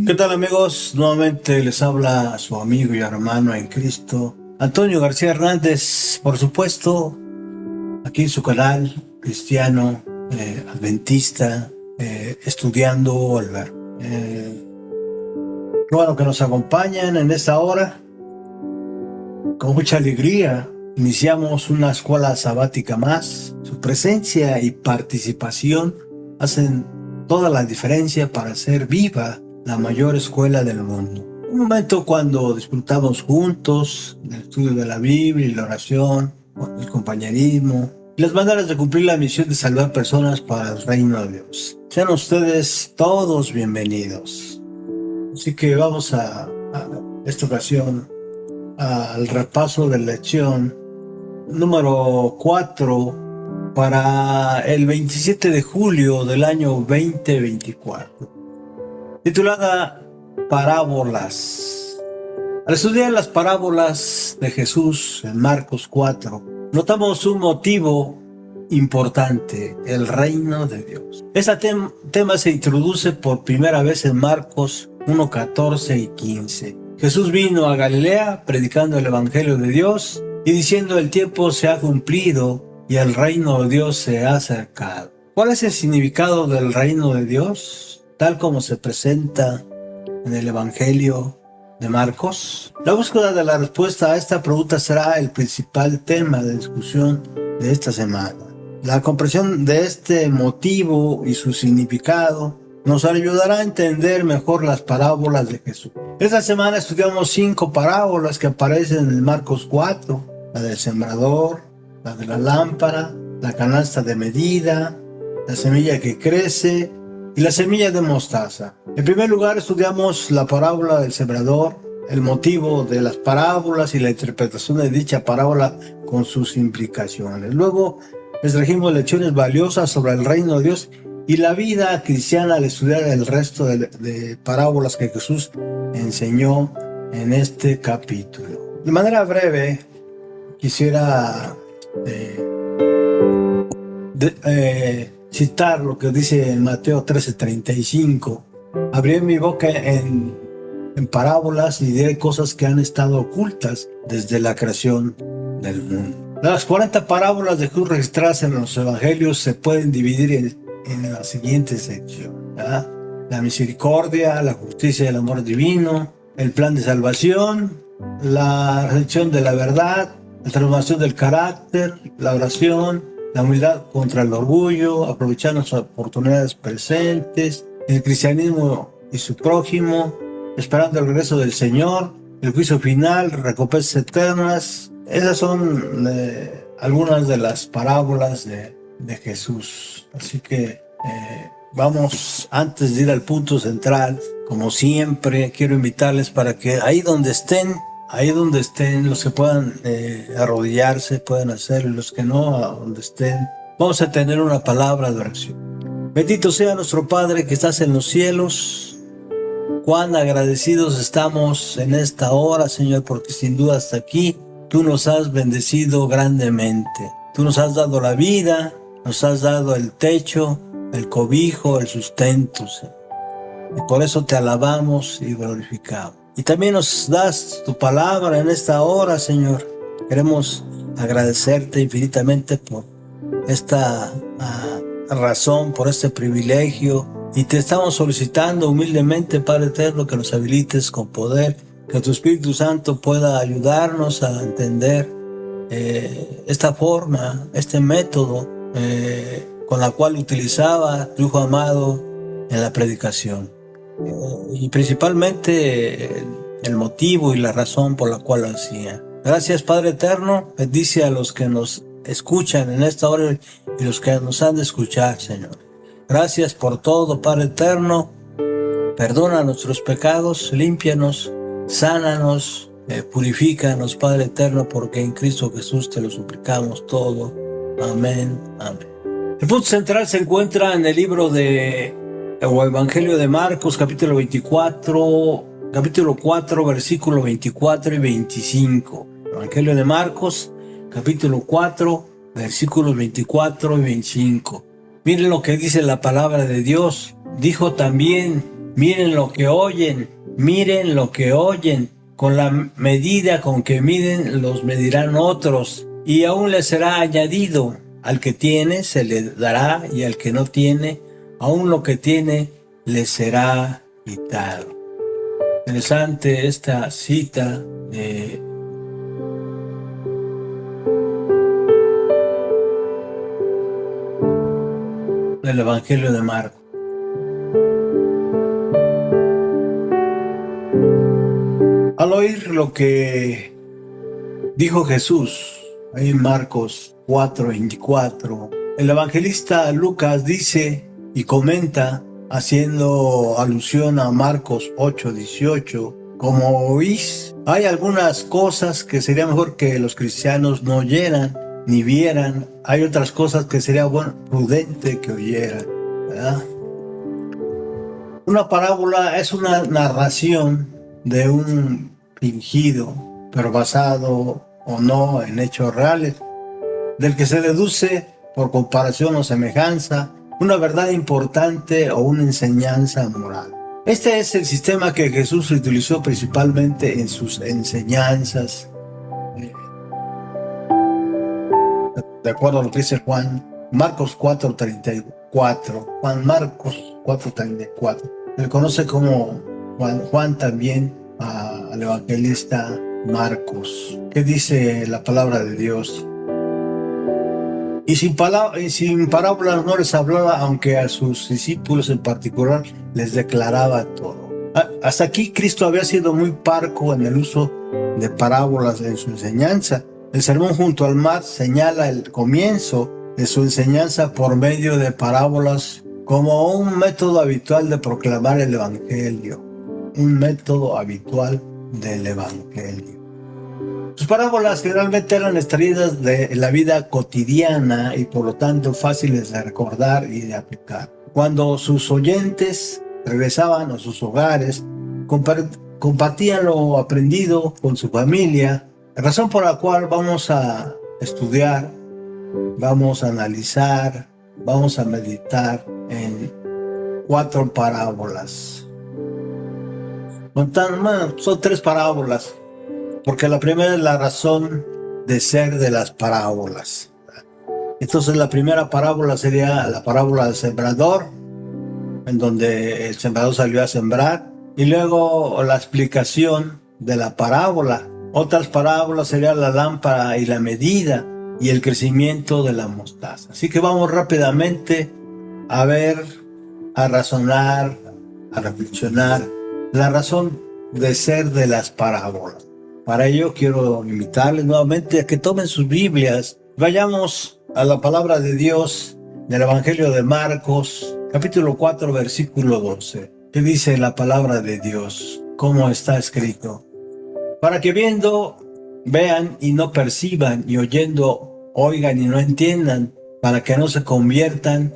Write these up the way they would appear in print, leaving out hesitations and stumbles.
¿Qué tal, amigos? Nuevamente les habla su amigo y hermano en Cristo, Antonio García Hernández, por supuesto, aquí en su canal cristiano, adventista, estudiando el verbo. Bueno, que nos acompañan en esta hora. Con mucha alegría iniciamos una escuela sabática más. Su presencia y participación hacen toda la diferencia para hacer viva la mayor escuela del mundo. Un momento cuando disfrutamos juntos del estudio de la Biblia y la oración, el compañerismo y las maneras de cumplir la misión de salvar personas para el reino de Dios. Sean ustedes todos bienvenidos. Así que vamos a esta ocasión al repaso de la lección número 4 para el 27 de julio del año 2024, titulada Parábolas. Al estudiar las parábolas de Jesús en Marcos 4, notamos un motivo importante: el reino de Dios. Este tema se introduce por primera vez en Marcos 1, 14 y 15. Jesús vino a Galilea predicando el evangelio de Dios y diciendo: el tiempo se ha cumplido y el reino de Dios se ha acercado. ¿Cuál es el significado del reino de Dios, tal como se presenta en el evangelio de Marcos? La búsqueda de la respuesta a esta pregunta será el principal tema de discusión de esta semana. La comprensión de este motivo y su significado nos ayudará a entender mejor las parábolas de Jesús. Esta semana estudiamos 5 parábolas que aparecen en Marcos 4, la del sembrador, la de la lámpara, la canasta de medida, la semilla que crece y la semilla de mostaza. En primer lugar, estudiamos la parábola del sembrador, el motivo de las parábolas y la interpretación de dicha parábola con sus implicaciones. Luego, les trajimos lecciones valiosas sobre el reino de Dios y la vida cristiana al estudiar el resto de parábolas que Jesús enseñó en este capítulo. De manera breve, quisiera citar lo que dice en Mateo 13:35. Abriré mi boca en parábolas y diré cosas que han estado ocultas desde la creación del mundo. Las 40 parábolas de Jesús registradas en los evangelios se pueden dividir en la siguiente sección, ¿verdad? La misericordia, la justicia y el amor divino, el plan de salvación, la recepción de la verdad, la transformación del carácter, la oración, la humildad contra el orgullo, aprovechar las oportunidades presentes, el cristianismo y su prójimo, esperando el regreso del Señor, el juicio final, recompensas eternas. Esas son algunas de las parábolas de Jesús. Así que vamos, antes de ir al punto central, como siempre, quiero invitarles para que ahí donde estén, los que puedan arrodillarse, puedan hacerlo, y los que no, a donde estén, vamos a tener una palabra de oración. Bendito sea nuestro Padre que estás en los cielos. Cuán agradecidos estamos en esta hora, Señor, porque sin duda hasta aquí tú nos has bendecido grandemente. Tú nos has dado la vida, nos has dado el techo, el cobijo, el sustento, Señor. Y por eso te alabamos y glorificamos. Y también nos das tu palabra en esta hora, Señor. Queremos agradecerte infinitamente por esta razón, por este privilegio. Y te estamos solicitando humildemente, Padre eterno, que nos habilites con poder, que tu Espíritu Santo pueda ayudarnos a entender esta forma, este método con la cual utilizaba tu Hijo amado en la predicación. Y principalmente el motivo y la razón por la cual lo hacía. Gracias, Padre eterno. Bendice a los que nos escuchan en esta hora y los que nos han de escuchar, Señor. Gracias por todo, Padre eterno. Perdona nuestros pecados, límpianos, sánanos, purifícanos, Padre eterno, porque en Cristo Jesús te lo suplicamos todo. Amén, amén. El punto central se encuentra en el libro o Evangelio de Marcos, capítulo 4, versículo 24 y 25. Evangelio de Marcos, capítulo 4, versículos 24 y 25. Miren lo que dice la palabra de Dios. Dijo también, miren lo que oyen, miren lo que oyen. Con la medida con que miden, los medirán otros. Y aún les será añadido. Al que tiene, se le dará, y al que no tiene, aún lo que tiene, le será quitado. Interesante esta cita del Evangelio de Marcos. Al oír lo que dijo Jesús ahí en Marcos 4:24, el evangelista Lucas dice y comenta, haciendo alusión a Marcos 8:18, como oís, hay algunas cosas que sería mejor que los cristianos no oyeran ni vieran, hay otras cosas que sería prudente que oyeran, ¿verdad? Una parábola es una narración de un fingido, pero basado o no en hechos reales, del que se deduce por comparación o semejanza una verdad importante o una enseñanza moral. Este es el sistema que Jesús utilizó principalmente en sus enseñanzas, de acuerdo a lo que dice Marcos 4:34. Marcos 4:34. Se le conoce como Juan también al evangelista Marcos. ¿Qué dice la palabra de Dios? Y sin parábolas no les hablaba, aunque a sus discípulos en particular les declaraba todo. Hasta aquí Cristo había sido muy parco en el uso de parábolas en su enseñanza. El sermón junto al mar señala el comienzo de su enseñanza por medio de parábolas como un método habitual de proclamar el Evangelio. Un método habitual del Evangelio. Sus parábolas generalmente eran extraídas de la vida cotidiana y por lo tanto fáciles de recordar y de aplicar. Cuando sus oyentes regresaban a sus hogares, compartían lo aprendido con su familia, razón por la cual vamos a estudiar, vamos a analizar, vamos a meditar en 4 parábolas. Son 3 parábolas, porque la primera es la razón de ser de las parábolas. Entonces la primera parábola sería la parábola del sembrador, en donde el sembrador salió a sembrar, y luego la explicación de la parábola. Otras parábolas serían la lámpara y la medida y el crecimiento de la mostaza. Así que vamos rápidamente a ver, a razonar, a reflexionar la razón de ser de las parábolas. Para ello quiero invitarles nuevamente a que tomen sus Biblias. Vayamos a la palabra de Dios del Evangelio de Marcos, capítulo 4, versículo 12. ¿Qué dice la palabra de Dios? ¿Cómo está escrito? Para que viendo, vean y no perciban, y oyendo, oigan y no entiendan, para que no se conviertan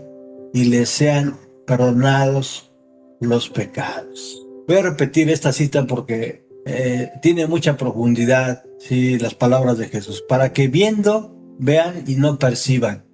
y les sean perdonados los pecados. Voy a repetir esta cita porque tiene mucha profundidad, ¿sí? Las palabras de Jesús. Para que viendo, vean y no perciban.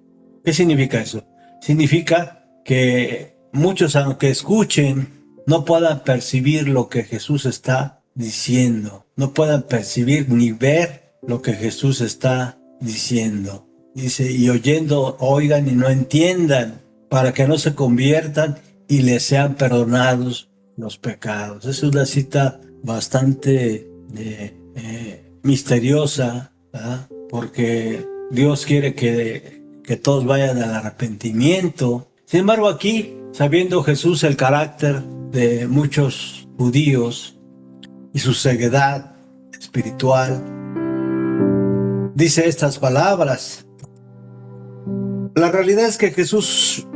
¿Qué significa eso? Significa que muchos, aunque escuchen, no puedan percibir lo que Jesús está diciendo. No puedan percibir ni ver lo que Jesús está diciendo. Dice, y oyendo, oigan y no entiendan, para que no se conviertan y les sean perdonados los pecados. Es una cita bastante misteriosa, ¿verdad? Porque Dios quiere que todos vayan al arrepentimiento. Sin embargo, aquí, sabiendo Jesús el carácter de muchos judíos y su ceguedad espiritual, dice estas palabras. La realidad es que Jesús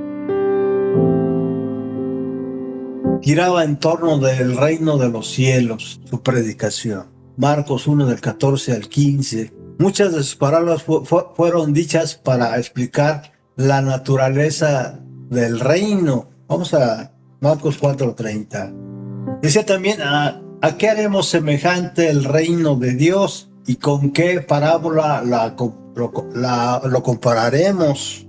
giraba en torno del reino de los cielos, su predicación. Marcos 1 del 14 al 15. Muchas de sus palabras fueron dichas para explicar la naturaleza del reino. Vamos a Marcos 4:30. Decía también, ¿a qué haremos semejante el reino de Dios? ¿Y con qué parábola lo compararemos?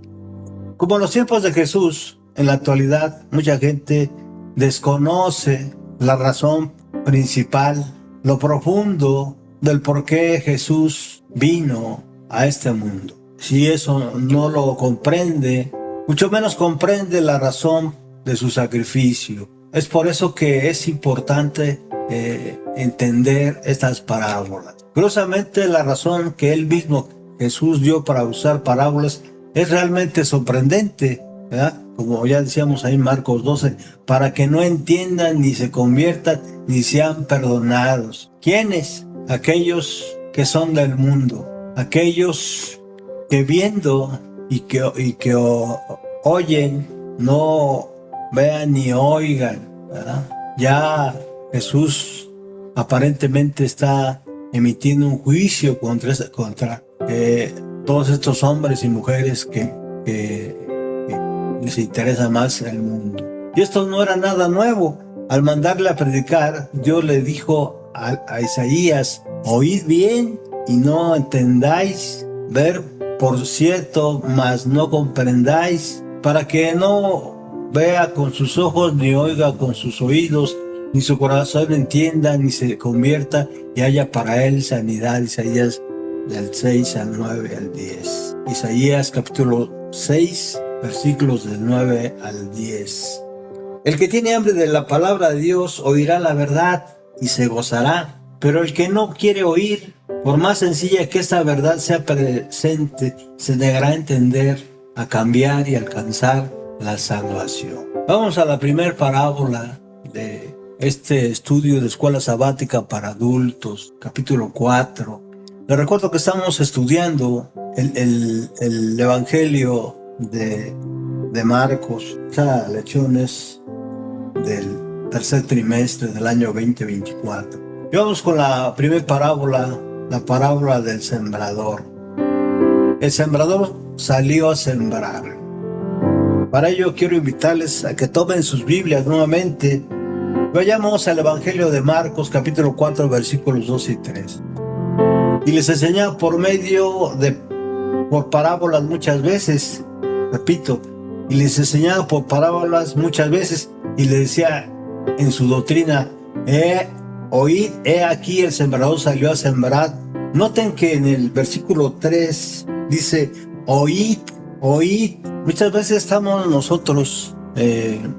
Como en los tiempos de Jesús, en la actualidad mucha gente desconoce la razón principal, lo profundo del por qué Jesús vino a este mundo. Si eso no lo comprende, mucho menos comprende la razón de su sacrificio. Es por eso que es importante entender estas parábolas. Curiosamente, la razón que él mismo, Jesús, dio para usar parábolas es realmente sorprendente, ¿verdad? Como ya decíamos ahí en Marcos 12, para que no entiendan ni se conviertan ni sean perdonados. ¿Quiénes? Aquellos que son del mundo, aquellos que viendo y que oyen, no vean ni oigan, ¿verdad? Ya Jesús aparentemente está emitiendo un juicio contra todos estos hombres y mujeres que les interesa más el mundo. Y esto no era nada nuevo. Al mandarle a predicar, Dios le dijo a Isaías: oíd bien y no entendáis, ver por cierto, mas no comprendáis, para que no vea con sus ojos, ni oiga con sus oídos, ni su corazón entienda, ni se convierta, y haya para él sanidad. Isaías del 6 al 9 al 10. Isaías capítulo 6, versículos del 9 al 10. El que tiene hambre de la palabra de Dios oirá la verdad y se gozará, pero el que no quiere oír, por más sencilla que esta verdad sea presente, se negará a entender, a cambiar y alcanzar la salvación. Vamos a la primera parábola de este estudio de escuela sabática para adultos, capítulo 4. Les recuerdo que estamos estudiando el Evangelio de Marcos. Esta lección es del tercer trimestre del año 2024. Y vamos con la primera parábola, la parábola del sembrador. El sembrador salió a sembrar. Para ello quiero invitarles a que tomen sus Biblias nuevamente. Vayamos al Evangelio de Marcos, capítulo 4, versículos 2 y 3. Y les enseñaba por parábolas muchas veces, repito, y les enseñaba por parábolas muchas veces, y les decía en su doctrina: oíd, aquí el sembrador salió a sembrar. Noten que en el versículo 3 dice: oíd, oíd. Muchas veces estamos nosotros en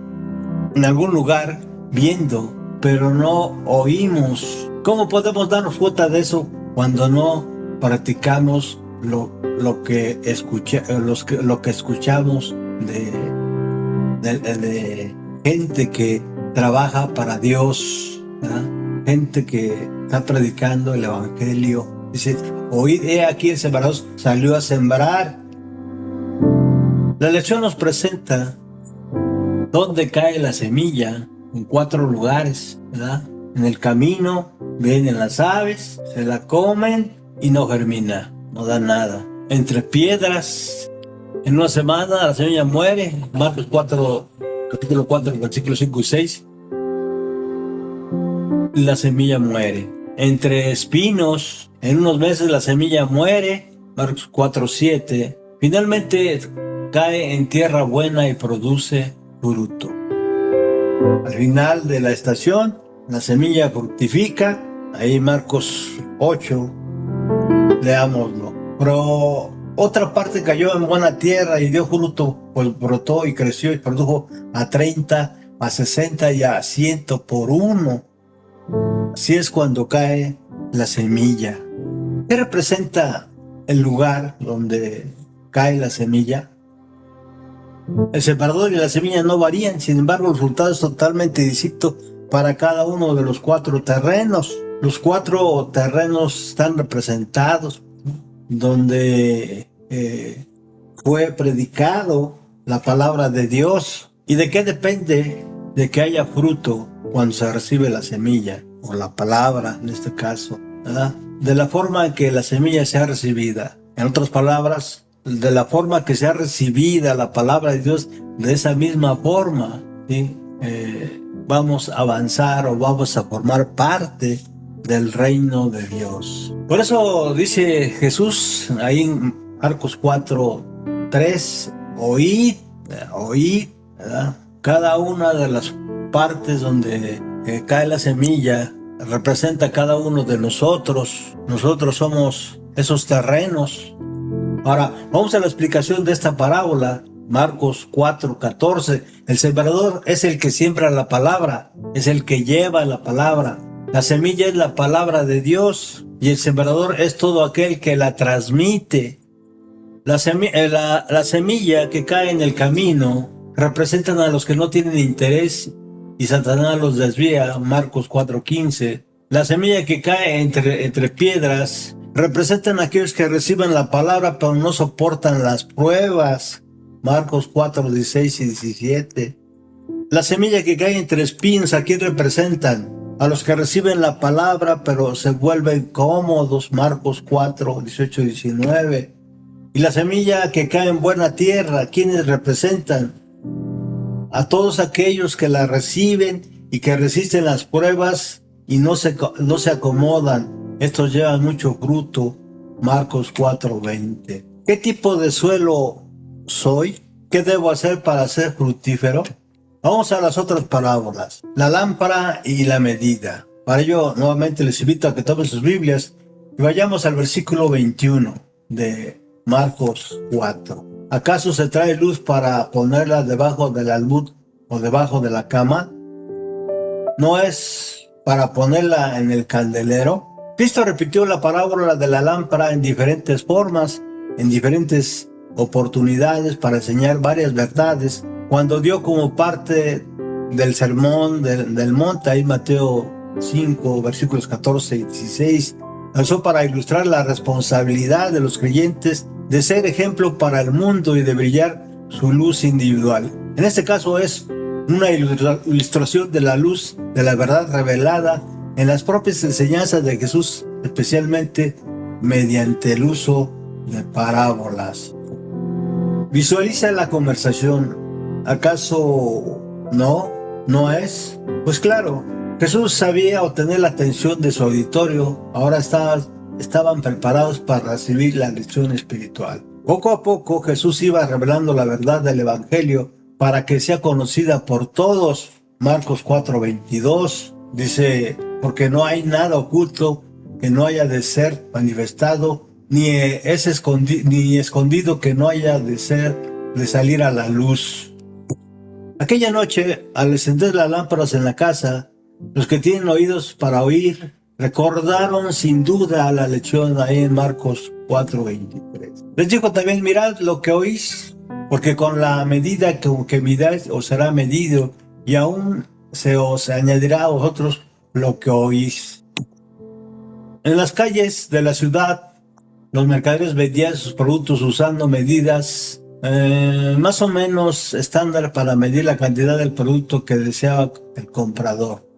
algún lugar viendo, pero no oímos. ¿Cómo podemos darnos cuenta de eso cuando no practicamos lo que escuchamos de gente que trabaja para Dios, ¿verdad? Gente que está predicando el Evangelio? Dice: oíd, aquí el sembrador salió a sembrar. La lección nos presenta dónde cae la semilla, en 4 lugares, ¿verdad? En el camino vienen las aves, se la comen y no germina, no da nada. Entre piedras, en una semana la semilla muere. Marcos 4, capítulo 4, versículos 5 y 6. La semilla muere. Entre espinos, en unos meses la semilla muere. Marcos 4, 7. Finalmente cae en tierra buena y produce fruto. Al final de la estación, la semilla fructifica. Ahí Marcos 8, leámoslo. Pero otra parte cayó en buena tierra y dio fruto, pues brotó y creció y produjo a 30, a 60 y a 100 por uno. Así es cuando cae la semilla. ¿Qué representa el lugar donde cae la semilla? El sembrador y la semilla no varían, sin embargo el resultado es totalmente distinto para cada uno de los 4 terrenos. Los 4 terrenos están representados donde fue predicado la palabra de Dios. ¿Y de qué depende de que haya fruto cuando se recibe la semilla o la palabra, en este caso, ¿verdad? De la forma en que la semilla sea recibida. En otras palabras, de la forma que sea recibida la palabra de Dios, de esa misma forma, ¿sí? Vamos a avanzar o vamos a formar parte del reino de Dios. Por eso dice Jesús ahí en Marcos 4, 3: oíd, ¿verdad? Cada una de las partes donde cae la semilla representa cada uno de nosotros. Nosotros somos esos terrenos. Ahora, vamos a la explicación de esta parábola. Marcos 4:14. El sembrador es el que siembra la palabra, es el que lleva la palabra. La semilla es la palabra de Dios y el sembrador es todo aquel que la transmite. La semilla que cae en el camino representan a los que no tienen interés y Satanás los desvía, Marcos 4:15. La semilla que cae entre piedras representan a aquellos que reciben la palabra pero no soportan las pruebas, Marcos 4:16 y 17. La semilla que cae entre espinos, ¿a quién representan? A los que reciben la palabra pero se vuelven cómodos, Marcos 4:18 y 19. Y la semilla que cae en buena tierra, ¿a quiénes representan? A todos aquellos que la reciben y que resisten las pruebas y no se acomodan. Estos llevan mucho fruto, Marcos 4:20. ¿Qué tipo de suelo soy? ¿Qué debo hacer para ser fructífero? Vamos a las otras parábolas. La lámpara y la medida. Para ello, nuevamente les invito a que tomen sus Biblias y vayamos al versículo 21 de Marcos 4. ¿Acaso se trae luz para ponerla debajo del almud o debajo de la cama? ¿No es para ponerla en el candelero? Cristo repitió la parábola de la lámpara en diferentes formas, en diferentes oportunidades para enseñar varias verdades. Cuando dio como parte del sermón del monte, ahí Mateo 5, versículos 14 y 16, usó para ilustrar la responsabilidad de los creyentes de ser ejemplo para el mundo y de brillar su luz individual. En este caso es una ilustración de la luz de la verdad revelada en las propias enseñanzas de Jesús, especialmente mediante el uso de parábolas. Visualiza la conversación. ¿Acaso no es? Pues claro, Jesús sabía obtener la atención de su auditorio. Ahora estaban preparados para recibir la lección espiritual. Poco a poco Jesús iba revelando la verdad del Evangelio para que sea conocida por todos. Marcos 4:22 dice, porque no hay nada oculto que no haya de ser manifestado, ni escondido que no haya de salir a la luz. Aquella noche, al encender las lámparas en la casa, los que tienen oídos para oír recordaron sin duda la lección ahí en Marcos 4:23. Les dijo también, mirad lo que oís, porque con la medida que midáis os será medido, y aún se os añadirá a vosotros lo que oís. En las calles de la ciudad, los mercaderes vendían sus productos usando medidas más o menos estándar para medir la cantidad del producto que deseaba el comprador.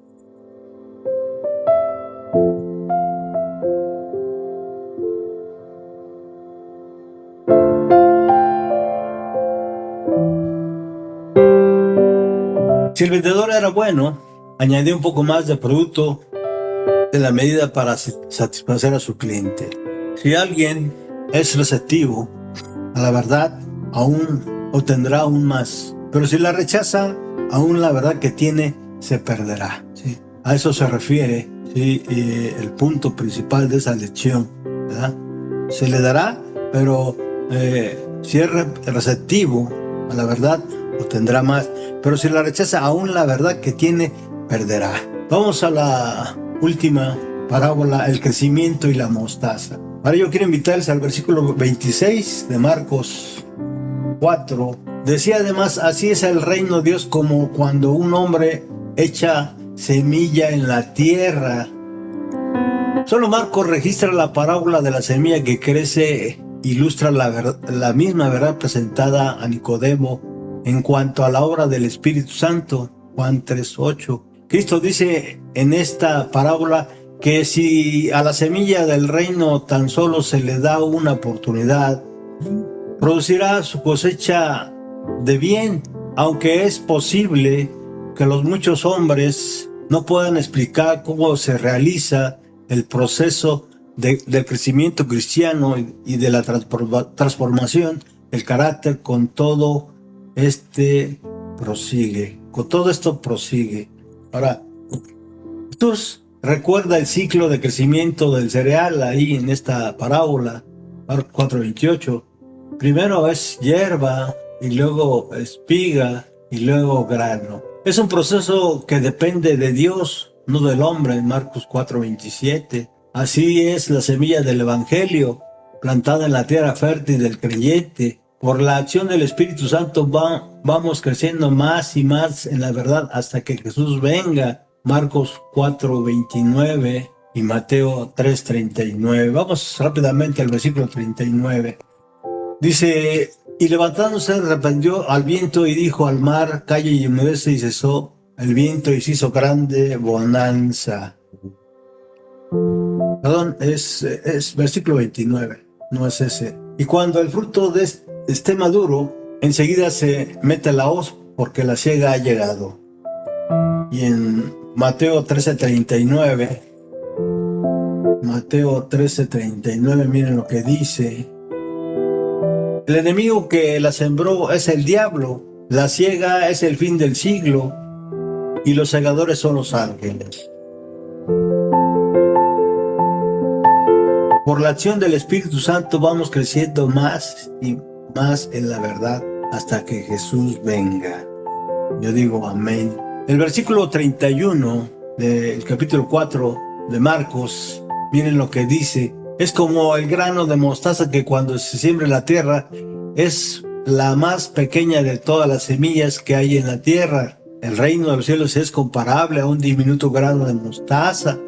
Si el vendedor era bueno, añadía un poco más de producto de la medida para satisfacer a su cliente. Si alguien es receptivo a la verdad, aún obtendrá aún más. Pero si la rechaza, aún la verdad que tiene se perderá. ¿Sí? A eso se refiere, ¿sí? El punto principal de esa lección, ¿verdad? Se le dará, pero si es receptivo a la verdad, obtendrá más. Pero si la rechaza, aún la verdad que tiene perderá. Vamos a la última parábola, el crecimiento y la mostaza. Ahora yo quiero invitarles al versículo 26 de Marcos 4. Decía además, así es el reino de Dios como cuando un hombre echa semilla en la tierra. Solo Marcos registra la parábola de la semilla que crece, ilustra la misma verdad presentada a Nicodemo en cuanto a la obra del Espíritu Santo, Juan 3:8. Cristo dice en esta parábola que si a la semilla del reino tan solo se le da una oportunidad, producirá su cosecha de bien, aunque es posible que los muchos hombres no puedan explicar cómo se realiza el proceso del crecimiento cristiano y de la transformación el carácter con todo prosigue. Con todo esto prosigue. Ahora, Jesús recuerda el ciclo de crecimiento del cereal ahí en esta parábola, Marcos 4:28. Primero es hierba, y luego espiga, y luego grano. Es un proceso que depende de Dios, no del hombre, en Marcos 4:27. Así es la semilla del Evangelio, plantada en la tierra fértil del creyente. Por la acción del Espíritu Santo vamos creciendo más y más en la verdad hasta que Jesús venga. Marcos 4:29 y Mateo 3:39. Vamos rápidamente al versículo 39. Dice: y levantándose reprendió al viento y dijo al mar: calla y enmudece, y cesó el viento y se hizo grande bonanza. Perdón, es versículo 29, no es ese. Y cuando el fruto esté maduro, enseguida se mete la hoz, porque la siega ha llegado. Y en Mateo 13:39, miren lo que dice: el enemigo que la sembró es el diablo, la siega es el fin del siglo, y los segadores son los ángeles. Por la acción del Espíritu Santo vamos creciendo más y más en la verdad hasta que Jesús venga. Yo digo amén. El versículo 31 del capítulo 4 de Marcos, miren lo que dice: es como el grano de mostaza que cuando se siembra en la tierra es la más pequeña de todas las semillas que hay en la tierra. El reino de los cielos es comparable a un diminuto grano de mostaza.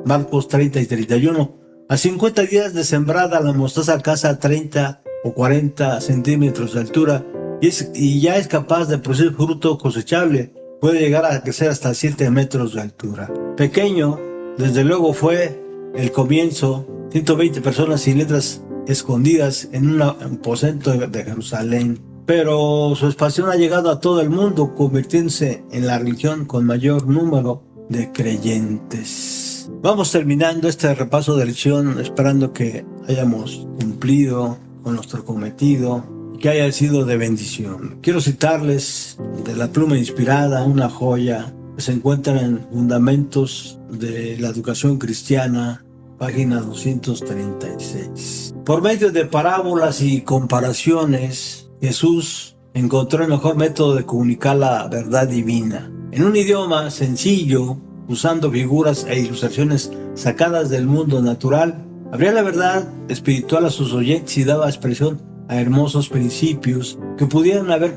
Marcos 30 y 31. A 50 días de sembrada, la mostaza alcanza 30 o 40 centímetros de altura y ya es capaz de producir fruto cosechable. Puede llegar a crecer hasta 7 metros de altura. Pequeño, desde luego, fue el comienzo. 120 personas y letras escondidas en un aposento de Jerusalén. Pero su expansión ha llegado a todo el mundo, convirtiéndose en la religión con mayor número de creyentes. Vamos terminando este repaso de lección, esperando que hayamos cumplido con nuestro cometido y que haya sido de bendición. Quiero citarles de la pluma inspirada, una joya que se encuentra en Fundamentos de la Educación Cristiana, página 236. Por medio de parábolas y comparaciones, Jesús encontró el mejor método de comunicar la verdad divina. En un idioma sencillo, usando figuras e ilustraciones sacadas del mundo natural, abría la verdad espiritual a sus oyentes y daba expresión a hermosos principios que pudieran haber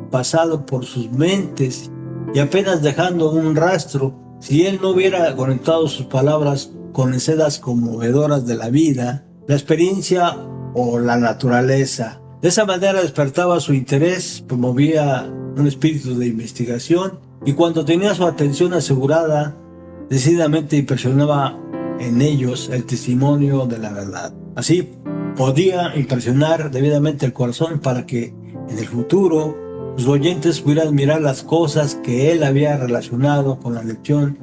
pasado por sus mentes y apenas dejando un rastro si él no hubiera conectado sus palabras con escenas conmovedoras de la vida, la experiencia o la naturaleza. De esa manera despertaba su interés, promovía un espíritu de investigación y cuando tenía su atención asegurada, decididamente impresionaba en ellos el testimonio de la verdad. Así podía impresionar debidamente el corazón para que en el futuro sus oyentes pudieran mirar las cosas que él había relacionado con la lección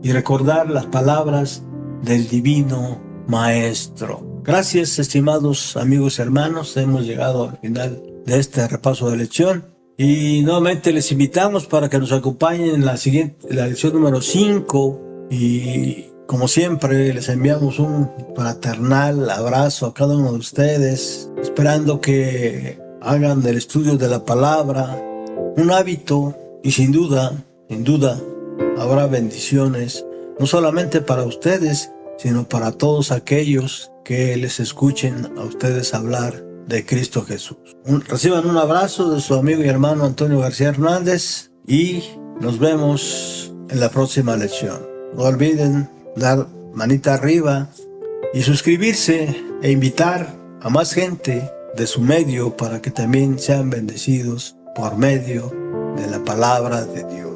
y recordar las palabras del divino Maestro. Gracias, estimados amigos y hermanos, hemos llegado al final de este repaso de lección. Y nuevamente les invitamos para que nos acompañen en la lección número 5. Y como siempre, les enviamos un fraternal abrazo a cada uno de ustedes, esperando que hagan del estudio de la palabra un hábito y sin duda, habrá bendiciones, no solamente para ustedes, sino para todos aquellos que les escuchen a ustedes hablar de Cristo Jesús. Reciban un abrazo de su amigo y hermano Antonio García Hernández y nos vemos en la próxima lección. No olviden dar manita arriba y suscribirse e invitar a más gente de su medio para que también sean bendecidos por medio de la palabra de Dios.